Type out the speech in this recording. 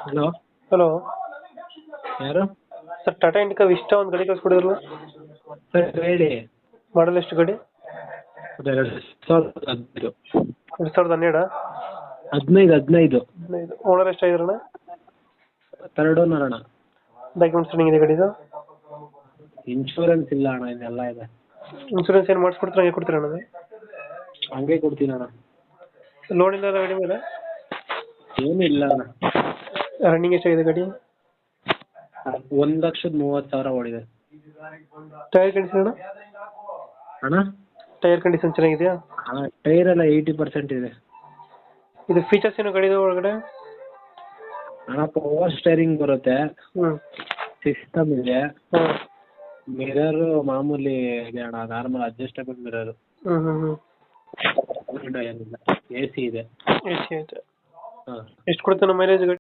Hello. Hello ಯಾರು? Sir, Tata Indica Vista ಒಂದು ಗಾಡಿ ಕಳಿಸ್ಕೊಡಿದ್ರಲ್ಲ, ಸರ್ ಹೇಳಿ. ಮಾಡಲ್ ಎಷ್ಟು ಗಾಡಿ? ಅದು 2015. 2012? 15. ಓನರ್ ಎಷ್ಟಾಗಿದ್ರಣ್ಣ? ಥರ್ಡ್ ಓನರ್ ಅಣ್ಣ. ಡಾಕ್ಯುಮೆಂಟ್ಸ್ ರನ್ನಿಂಗ್ ಇದೆ ಗಾಡಿದು? ಇನ್ಶೂರೆನ್ಸ್ ಇಲ್ಲ ಅಣ್ಣ, ಇದೆಲ್ಲ ಇದೆ. ಇನ್ಸೂರೆನ್ಸ್ ಏನು ಮಾಡಿಸ್ಕೊಡ್ತಾರೆ, ಹಂಗೆ ಕೊಡ್ತೀರ ಅಣ್ಣ? ಹಂಗೆ ಕೊಡ್ತೀನಿ ಅಣ್ಣ. ಲೋನ್ ಇಲ್ಲ ಗಾಡಿ ಮೇಲೆ? ಏನೂ ಇಲ್ಲ ಅಣ್ಣ. ರನ್ನಿಂಗ್ ಎಷ್ಟಾಗಿದೆ ಗಾಡಿ? 1,30,000 ಓಡಿದೆ. ಟೈರ್ ಕಂಡೀಷನ್ ಅಣ್ಣ? ಟೈರ್ ಕಂಡೀಷನ್ ಚೆನ್ನಾಗಿದೆಯಾ? ಟೈರ್ ಎಲ್ಲ 80% ಇದೆ. ಇದು ಫೀಚರ್ಸ್ ಏನು ಗಾಡಿದು ಒಳಗಡೆ? ಅಣ್ಣ, ಪವರ್ ಸ್ಟೇರಿಂಗ್ ಬರುತ್ತೆ, ಹ್ಞೂ. ಸಿಸ್ಟಮ್ ಇದೆ, ಹಾಂ. ಮಿರರು ಮಾಮೂಲಿ ಇದೆ ಅಣ್ಣ, ನಾರ್ಮಲ್ ಅಡ್ಜಸ್ಟಬಲ್ ಮಿರರು. ಹ್ಞೂ ಹ್ಞೂ ಹ್ಞೂ. ಏನಿಲ್ಲ, AC ಇದೆ. AC ಐತೆ. ಹಾಂ. ಎಷ್ಟು ಕೊಡ್ತಾನೆ ಮೈಲೇಜ್ ಗಾಡಿ?